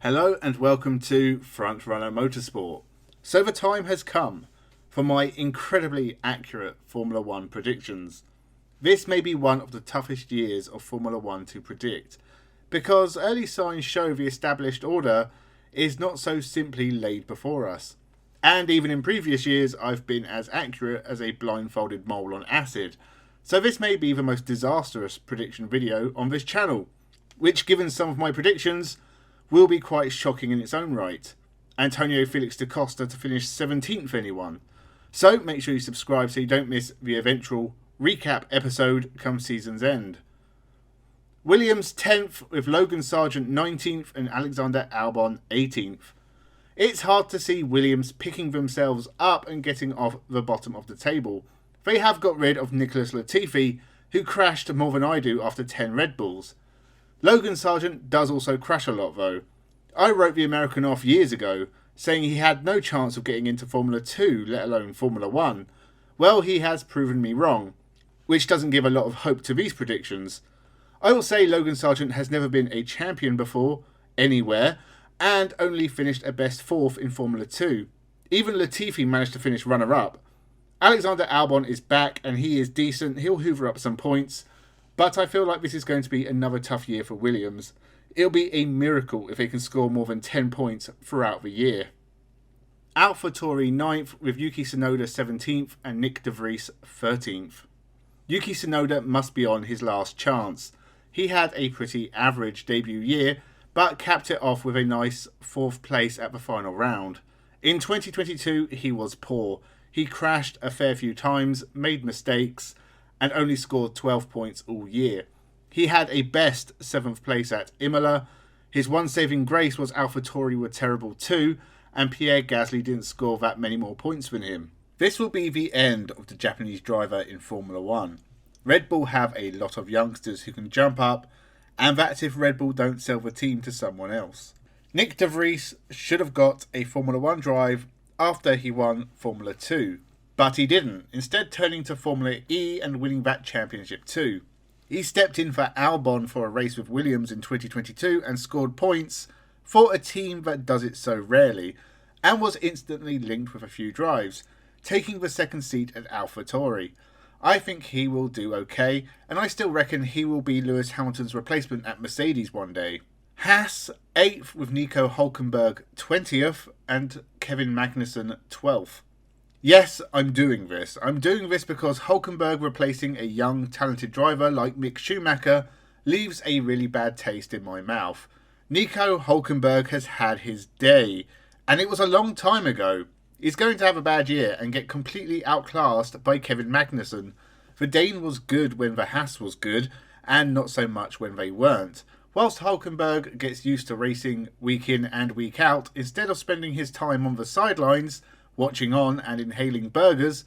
Hello and welcome to Frontrunner Motorsport. So the time has come for my incredibly accurate Formula 1 predictions. This may be one of the toughest years of Formula 1 to predict, because early signs show the established order is not so simply laid before us. And even in previous years I've been as accurate as a blindfolded mole on acid, so this may be the most disastrous prediction video on this channel, which, given some of my predictions, will be quite shocking in its own right. Antonio Felix da Costa to finish 17th anyone. So make sure you subscribe so you don't miss the eventual recap episode come season's end. Williams 10th with Logan Sargent 19th and Alexander Albon 18th. It's hard to see Williams picking themselves up and getting off the bottom of the table. They have got rid of Nicholas Latifi, who crashed more than I do after 10 Red Bulls. Logan Sargent does also crash a lot though. I wrote the American off years ago, saying he had no chance of getting into Formula 2, let alone Formula 1. Well, he has proven me wrong, which doesn't give a lot of hope to these predictions. I will say Logan Sargent has never been a champion before, anywhere, and only finished a best fourth in Formula 2. Even Latifi managed to finish runner-up. Alexander Albon is back and he is decent, he'll hoover up some points. But I feel like this is going to be another tough year for Williams. It'll be a miracle if they can score more than 10 points throughout the year. AlphaTauri 9th with Yuki Tsunoda 17th and Nick De Vries 13th. Yuki Tsunoda must be on his last chance. He had a pretty average debut year, but capped it off with a nice 4th place at the final round. In 2022 he was poor. He crashed a fair few times, made mistakes, and only scored 12 points all year. He had a best 7th place at Imola. His one saving grace was AlphaTauri were terrible too, and Pierre Gasly didn't score that many more points than him. This will be the end of the Japanese driver in Formula 1. Red Bull have a lot of youngsters who can jump up, and that's if Red Bull don't sell the team to someone else. Nick De Vries should have got a Formula 1 drive after he won Formula 2. But he didn't, instead turning to Formula E and winning that championship too. He stepped in for Albon for a race with Williams in 2022 and scored points for a team that does it so rarely, and was instantly linked with a few drives, taking the second seat at AlphaTauri. I think he will do okay, and I still reckon he will be Lewis Hamilton's replacement at Mercedes one day. Haas 8th with Nico Hülkenberg 20th and Kevin Magnussen 12th. Yes, I'm doing this. I'm doing this because Hülkenberg replacing a young, talented driver like Mick Schumacher leaves a really bad taste in my mouth. Nico Hülkenberg has had his day, and it was a long time ago. He's going to have a bad year and get completely outclassed by Kevin Magnussen. The Dane was good when the Haas was good, and not so much when they weren't. Whilst Hülkenberg gets used to racing week in and week out, instead of spending his time on the sidelines, watching on and inhaling burgers,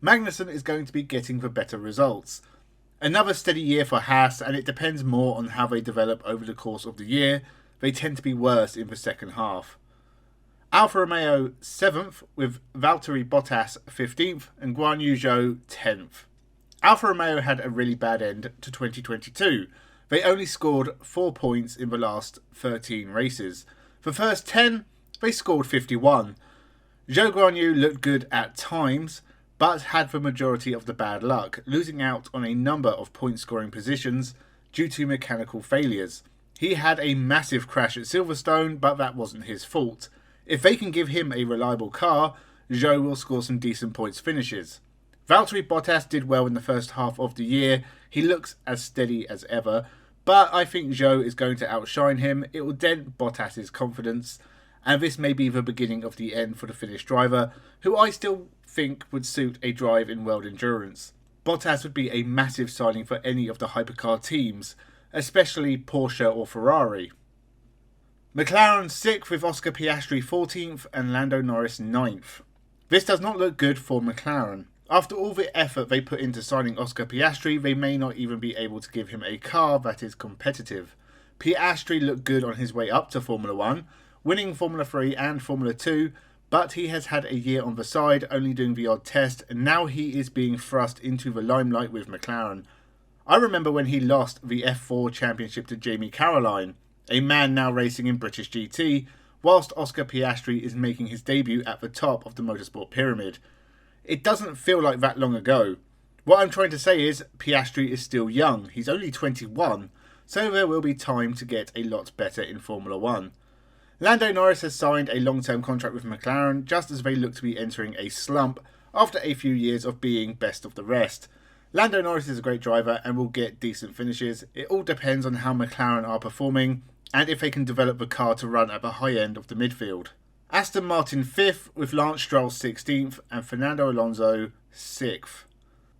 Magnussen is going to be getting the better results. Another steady year for Haas, and it depends more on how they develop over the course of the year. They tend to be worse in the second half. Alfa Romeo 7th with Valtteri Bottas 15th and Guan Yu Zhou 10th. Alfa Romeo had a really bad end to 2022. They only scored 4 points in the last 13 races. The first 10, they scored 51. Zhou Guanyu looked good at times, but had the majority of the bad luck, losing out on a number of point-scoring positions due to mechanical failures. He had a massive crash at Silverstone, but that wasn't his fault. If they can give him a reliable car, Zhou will score some decent points finishes. Valtteri Bottas did well in the first half of the year. He looks as steady as ever, but I think Zhou is going to outshine him. It will dent Bottas's confidence, and this may be the beginning of the end for the Finnish driver, who I still think would suit a drive in world endurance. Bottas would be a massive signing for any of the hypercar teams, especially Porsche or Ferrari. McLaren 6th with Oscar Piastri 14th and Lando Norris 9th. This does not look good for McLaren. After all the effort they put into signing Oscar Piastri, they may not even be able to give him a car that is competitive. Piastri looked good on his way up to Formula 1, winning Formula 3 and Formula 2, but he has had a year on the side, only doing the odd test, and now he is being thrust into the limelight with McLaren. I remember when he lost the F4 championship to Jamie Caroline. a man now racing in British GT, whilst Oscar Piastri is making his debut at the top of the motorsport pyramid. It doesn't feel like that long ago. What I'm trying to say is, Piastri is still young, he's only 21, so there will be time to get a lot better in Formula 1. Lando Norris has signed a long-term contract with McLaren just as they look to be entering a slump after a few years of being best of the rest. Lando Norris is a great driver and will get decent finishes. It all depends on how McLaren are performing and if they can develop the car to run at the high end of the midfield. Aston Martin 5th with Lance Stroll 16th and Fernando Alonso 6th.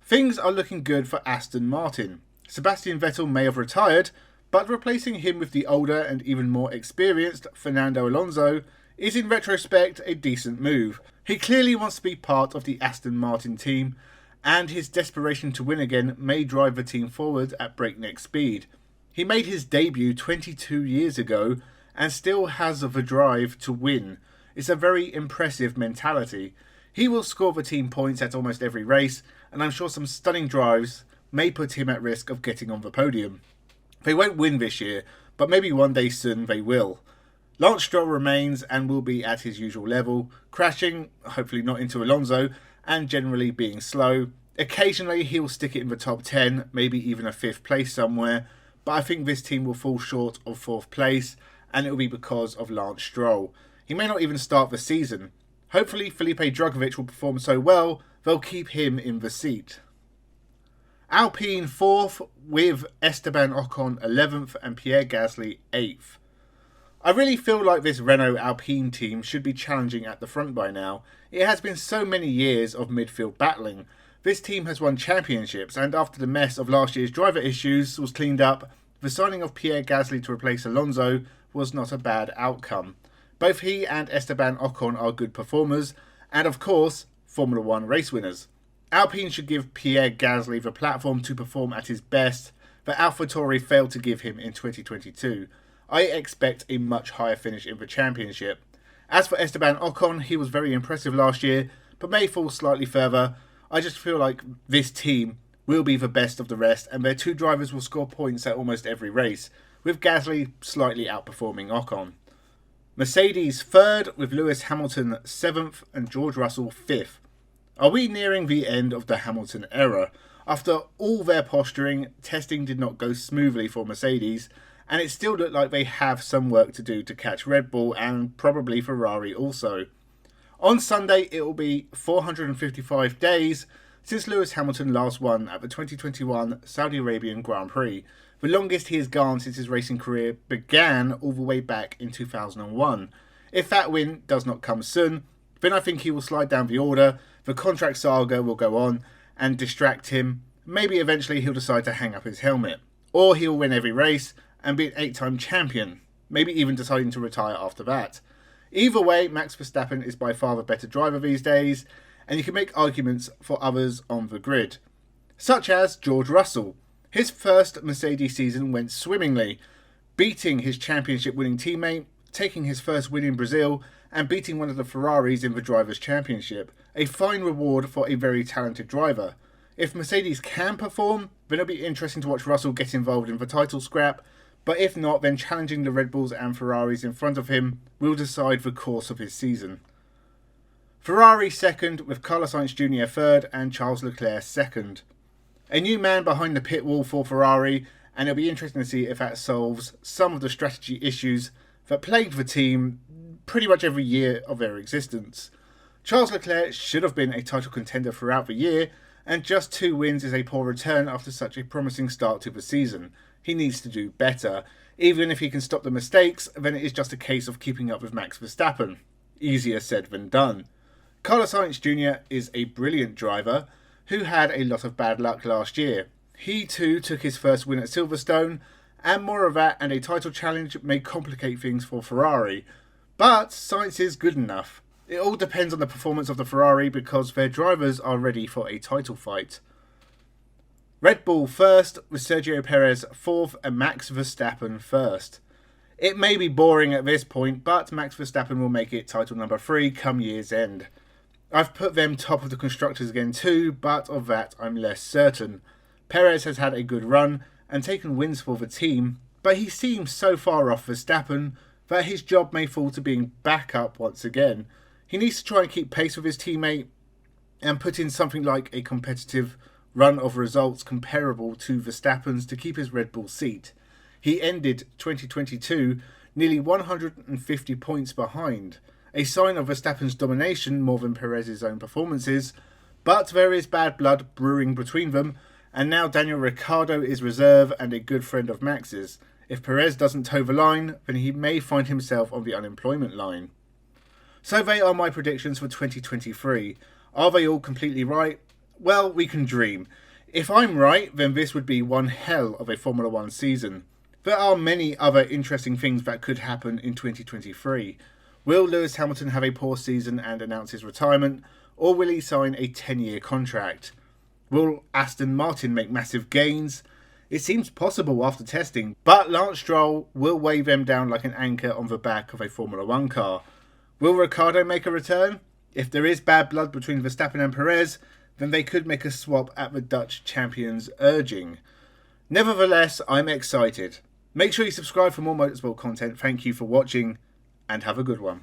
Things are looking good for Aston Martin. Sebastian Vettel may have retired, but replacing him with the older and even more experienced Fernando Alonso is in retrospect a decent move. He clearly wants to be part of the Aston Martin team, and his desperation to win again may drive the team forward at breakneck speed. He made his debut 22 years ago and still has the drive to win. It's a very impressive mentality. He will score the team points at almost every race, and I'm sure some stunning drives may put him at risk of getting on the podium. They won't win this year, but maybe one day soon they will. Lance Stroll remains and will be at his usual level, crashing, hopefully not into Alonso, and generally being slow. Occasionally he'll stick it in the top 10, maybe even a 5th place somewhere, but I think this team will fall short of 4th place, and it will be because of Lance Stroll. He may not even start the season. Hopefully Felipe Drugovich will perform so well, they'll keep him in the seat. Alpine 4th with Esteban Ocon 11th and Pierre Gasly 8th. I really feel like this Renault Alpine team should be challenging at the front by now. It has been so many years of midfield battling. This team has won championships, and after the mess of last year's driver issues was cleaned up, the signing of Pierre Gasly to replace Alonso was not a bad outcome. Both he and Esteban Ocon are good performers, and of course, Formula 1 race winners. Alpine should give Pierre Gasly the platform to perform at his best that AlphaTauri failed to give him in 2022. I expect a much higher finish in the championship. As for Esteban Ocon, he was very impressive last year, but may fall slightly further. I just feel like this team will be the best of the rest, and their two drivers will score points at almost every race, with Gasly slightly outperforming Ocon. Mercedes 3rd with Lewis Hamilton 7th and George Russell 5th. Are we nearing the end of the Hamilton era? After all their posturing, testing did not go smoothly for Mercedes, and it still looked like they have some work to do to catch Red Bull and probably Ferrari also. On Sunday, it will be 455 days since Lewis Hamilton last won at the 2021 Saudi Arabian Grand Prix, the longest he has gone since his racing career began all the way back in 2001. If that win does not come soon, then I think he will slide down the order, the contract saga will go on and distract him. Maybe eventually he'll decide to hang up his helmet. Or he'll win every race and be an 8-time champion, maybe even deciding to retire after that. Either way, Max Verstappen is by far the better driver these days, and you can make arguments for others on the grid. Such as George Russell. His first Mercedes season went swimmingly, beating his championship-winning teammate, taking his first win in Brazil, and beating one of the Ferraris in the Drivers' Championship. A fine reward for a very talented driver. If Mercedes can perform, then it'll be interesting to watch Russell get involved in the title scrap, but if not, then challenging the Red Bulls and Ferraris in front of him will decide the course of his season. Ferrari 2nd with Carlos Sainz Jr. 3rd and Charles Leclerc 2nd. A new man behind the pit wall for Ferrari, and it'll be interesting to see if that solves some of the strategy issues that plagued the team pretty much every year of their existence. Charles Leclerc should have been a title contender throughout the year, and just 2 wins is a poor return after such a promising start to the season. He needs to do better. Even if he can stop the mistakes, then it is just a case of keeping up with Max Verstappen. Easier said than done. Carlos Sainz Jr. is a brilliant driver who had a lot of bad luck last year. He too took his first win at Silverstone, and more of that and a title challenge may complicate things for Ferrari. But Sainz is good enough. It all depends on the performance of the Ferrari because their drivers are ready for a title fight. Red Bull 1st with Sergio Perez 4th and Max Verstappen 1st. It may be boring at this point, but Max Verstappen will make it title number 3 come year's end. I've put them top of the constructors again too, but of that I'm less certain. Perez has had a good run and taken wins for the team, but he seems so far off Verstappen that his job may fall to being backup once again. He needs to try and keep pace with his teammate and put in something like a competitive run of results comparable to Verstappen's to keep his Red Bull seat. He ended 2022 nearly 150 points behind, a sign of Verstappen's domination more than Perez's own performances, but there is bad blood brewing between them, and now Daniel Ricciardo is reserve and a good friend of Max's. If Perez doesn't toe the line, then he may find himself on the unemployment line. So they are my predictions for 2023. Are they all completely right? Well, we can dream. If I'm right, then this would be one hell of a Formula 1 season. There are many other interesting things that could happen in 2023. Will Lewis Hamilton have a poor season and announce his retirement, or will he sign a 10-year contract? Will Aston Martin make massive gains? It seems possible after testing, but Lance Stroll will weigh them down like an anchor on the back of a Formula 1 car. Will Ricciardo make a return? If there is bad blood between Verstappen and Perez, then they could make a swap at the Dutch champion's urging. Nevertheless, I'm excited. Make sure you subscribe for more motorsport content. Thank you for watching, and have a good one.